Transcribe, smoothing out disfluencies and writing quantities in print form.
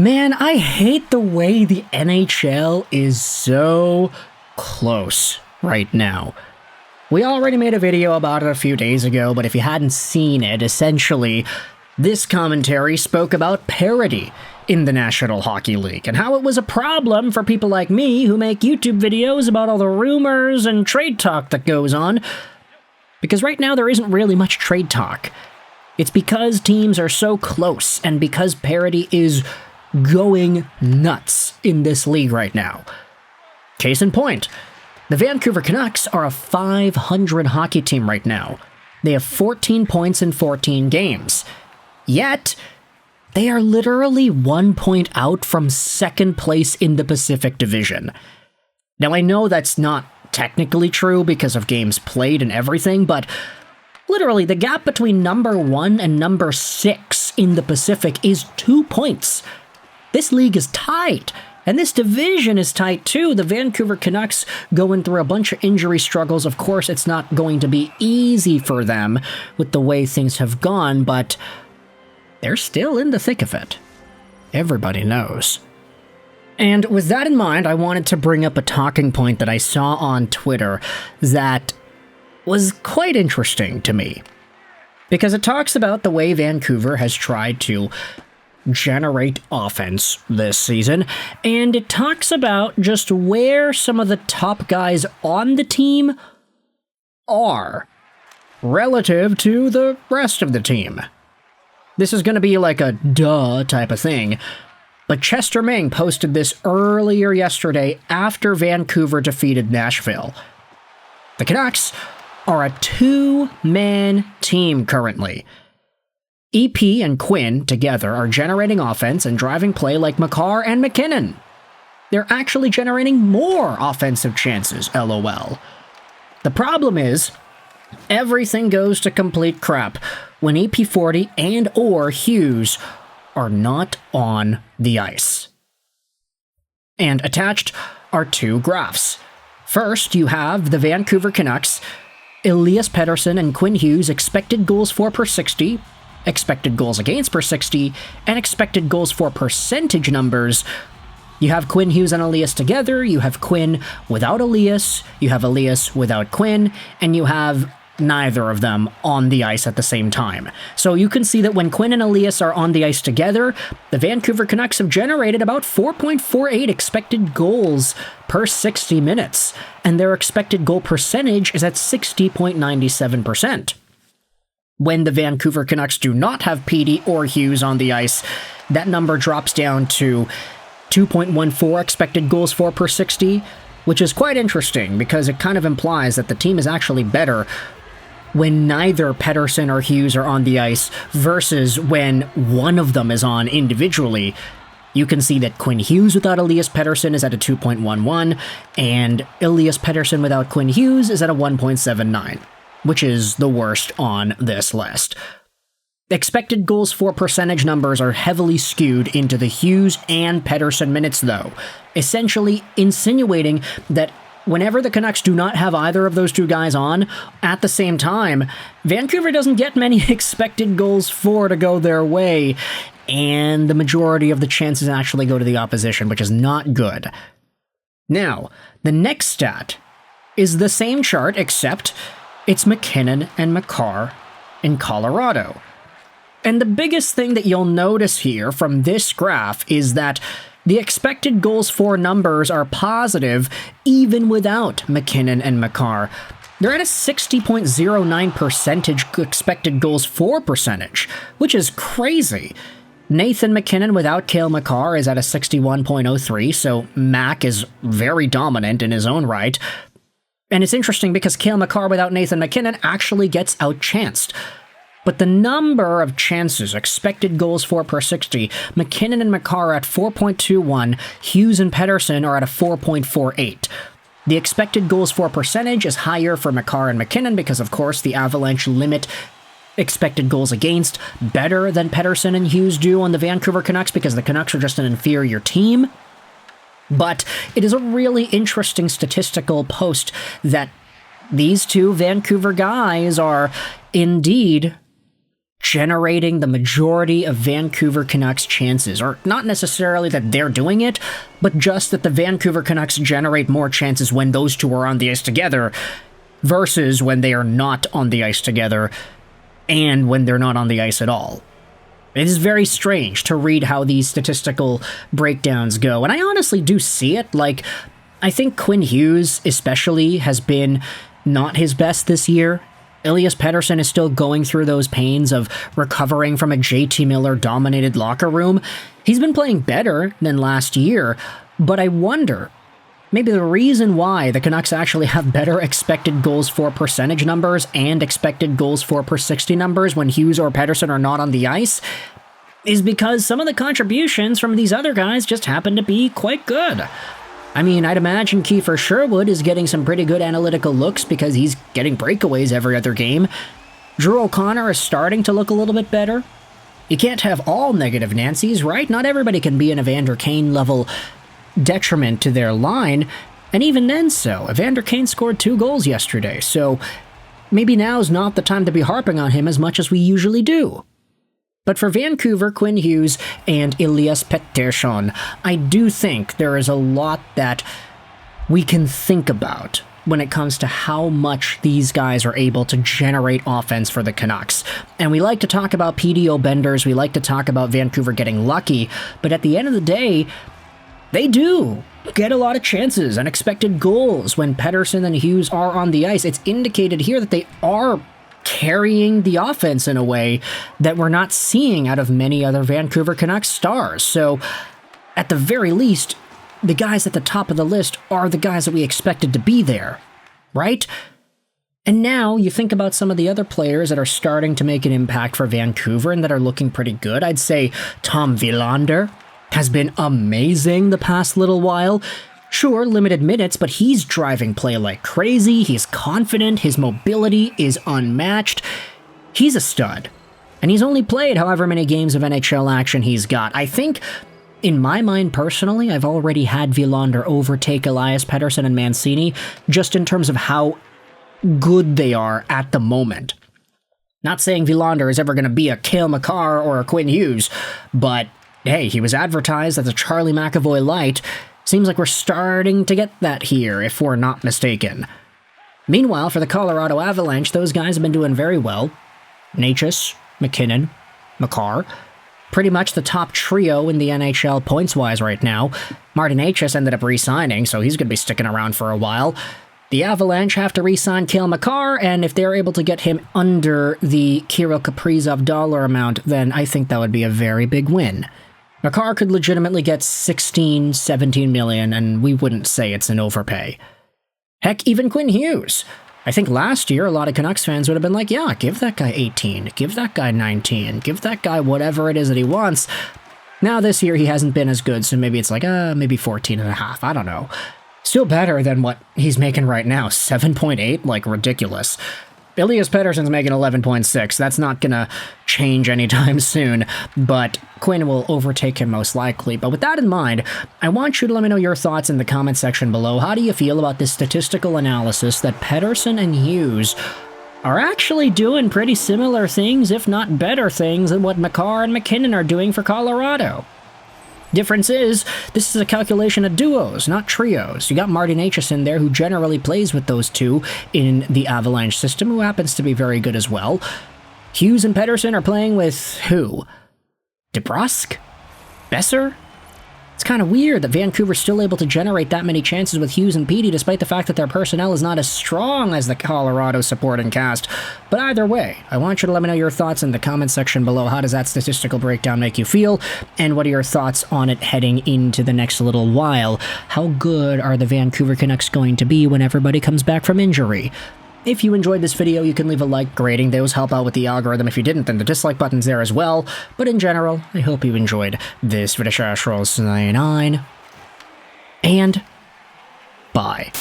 Man, I hate the way the NHL is so close right now. We already made a video about it a few days ago, but if you hadn't seen it, essentially, this commentary spoke about parity in the National Hockey League and how it was a problem for people like me who make YouTube videos about all the rumors and trade talk that goes on. Because right now there isn't really much trade talk. It's because teams are so close and because parity is going nuts in this league right now. Case in point, the Vancouver Canucks are a .500 hockey team right now. They have 14 points in 14 games. Yet, they are literally 1 point out from second place in the Pacific Division. Now, I know that's not technically true because of games played and everything, but literally the gap between number 1 and number 6 in the Pacific is 2 points. This league is tight, and this division is tight too. The Vancouver Canucks going through a bunch of injury struggles. Of course, it's not going to be easy for them with the way things have gone, but they're still in the thick of it. Everybody knows. And with that in mind, I wanted to bring up a talking point that I saw on Twitter that was quite interesting to me. Because it talks about the way Vancouver has tried to generate offense this season, and it talks about just where some of the top guys on the team are relative to the rest of the team. This is going to be like a duh type of thing, but Chester Ming posted this earlier yesterday after Vancouver defeated Nashville. The Canucks are a 2-man team currently. EP and Quinn together are generating offense and driving play like Makar and McKinnon. They're actually generating more offensive chances, LOL. The problem is, everything goes to complete crap when EP40 and or Hughes are not on the ice. And attached are 2 graphs. First, you have the Vancouver Canucks, Elias Pettersson and Quinn Hughes expected goals for per 60, expected goals against per 60, and expected goals for percentage numbers. You have Quinn Hughes and Elias together, you have Quinn without Elias, you have Elias without Quinn, and you have neither of them on the ice at the same time. So you can see that when Quinn and Elias are on the ice together, the Vancouver Canucks have generated about 4.48 expected goals per 60 minutes, and their expected goal percentage is at 60.97%. When the Vancouver Canucks do not have Petey or Hughes on the ice, that number drops down to 2.14 expected goals for per 60, which is quite interesting because it kind of implies that the team is actually better when neither Pettersson or Hughes are on the ice versus when one of them is on individually. You can see that Quinn Hughes without Elias Pettersson is at a 2.11, and Elias Pettersson without Quinn Hughes is at a 1.79, which is the worst on this list. Expected goals for percentage numbers are heavily skewed into the Hughes and Pettersson minutes, though, essentially insinuating that whenever the Canucks do not have either of those two guys on at the same time, Vancouver doesn't get many expected goals for to go their way, and the majority of the chances actually go to the opposition, which is not good. Now, the next stat is the same chart, except it's McKinnon and Makar in Colorado. And the biggest thing that you'll notice here from this graph is that the expected goals for numbers are positive even without McKinnon and Makar. They're at a 60.09% expected goals for percentage, which is crazy. Nathan McKinnon without Cale Makar is at a 61.03, so Mac is very dominant in his own right. And it's interesting because Cale Makar without Nathan McKinnon actually gets outchanced. But the number of chances, expected goals for per 60, McKinnon and Makar are at 4.21, Hughes and Pettersson are at a 4.48. The expected goals for percentage is higher for Makar and McKinnon because, of course, the Avalanche limit expected goals against better than Pettersson and Hughes do on the Vancouver Canucks because the Canucks are just an inferior team. But it is a really interesting statistical post that these two Vancouver guys are indeed generating the majority of Vancouver Canucks chances, or not necessarily that they're doing it, but just that the Vancouver Canucks generate more chances when those two are on the ice together versus when they are not on the ice together and when they're not on the ice at all. It is very strange to read how these statistical breakdowns go, and I honestly do see it. Like, I think Quinn Hughes especially has been not his best this year. Elias Pettersson is still going through those pains of recovering from a JT Miller-dominated locker room. He's been playing better than last year, but I wonder, maybe the reason why the Canucks actually have better expected goals for percentage numbers and expected goals for per 60 numbers when Hughes or Pettersson are not on the ice is because some of the contributions from these other guys just happen to be quite good. I mean, I'd imagine Kiefer Sherwood is getting some pretty good analytical looks because he's getting breakaways every other game. Drew O'Connor is starting to look a little bit better. You can't have all negative Nancys, right? Not everybody can be an Evander Kane level detriment to their line, and even then so. Evander Kane scored 2 goals yesterday, so maybe now's not the time to be harping on him as much as we usually do. But for Vancouver, Quinn Hughes and Elias Pettersson, I do think there is a lot that we can think about when it comes to how much these guys are able to generate offense for the Canucks. And we like to talk about PDO benders, we like to talk about Vancouver getting lucky, but at the end of the day, they do get a lot of chances and expected goals when Pettersson and Hughes are on the ice. It's indicated here that they are carrying the offense in a way that we're not seeing out of many other Vancouver Canucks stars. So, at the very least, the guys at the top of the list are the guys that we expected to be there, right? And now you think about some of the other players that are starting to make an impact for Vancouver and that are looking pretty good. I'd say Tom Willander has been amazing the past little while. Sure, limited minutes, but he's driving play like crazy, he's confident, his mobility is unmatched. He's a stud. And he's only played however many games of NHL action he's got. I think, in my mind personally, I've already had Willander overtake Elias Pettersson and Mancini, just in terms of how good they are at the moment. Not saying Willander is ever going to be a Cale Makar or a Quinn Hughes, but hey, he was advertised as a Charlie McAvoy light. Seems like we're starting to get that here, if we're not mistaken. Meanwhile, for the Colorado Avalanche, those guys have been doing very well. Necas, McKinnon, Makar. Pretty much the top trio in the NHL points-wise right now. Martin Necas ended up re-signing, so he's going to be sticking around for a while. The Avalanche have to re-sign Cale Makar, and if they're able to get him under the Kirill Kaprizov dollar amount, then I think that would be a very big win. Makar could legitimately get 16, 17 million, and we wouldn't say it's an overpay. Heck, even Quinn Hughes. I think last year, a lot of Canucks fans would have been like, yeah, give that guy 18, give that guy 19, give that guy whatever it is that he wants. Now this year, he hasn't been as good, so maybe it's like, maybe 14 and a half, I don't know. Still better than what he's making right now, 7.8, like ridiculous. Elias Pettersson's making 11.6. That's not gonna change anytime soon, but Quinn will overtake him most likely. But with that in mind, I want you to let me know your thoughts in the comment section below. How do you feel about this statistical analysis that Pettersson and Hughes are actually doing pretty similar things, if not better things, than what Makar and McKinnon are doing for Colorado? Difference is, this is a calculation of duos, not trios. You got Martin Necas in there, who generally plays with those two in the Avalanche system, who happens to be very good as well. Hughes and Pettersson are playing with who? DeBrusk? Besser? It's kind of weird that Vancouver's still able to generate that many chances with Hughes and Petey, despite the fact that their personnel is not as strong as the Colorado supporting cast. But either way, I want you to let me know your thoughts in the comment section below. How does that statistical breakdown make you feel? And what are your thoughts on it heading into the next little while? How good are the Vancouver Canucks going to be when everybody comes back from injury? If you enjoyed this video, you can leave a like grading. Those help out with the algorithm. If you didn't, then the dislike button's there as well. But in general, I hope you enjoyed this video. And bye.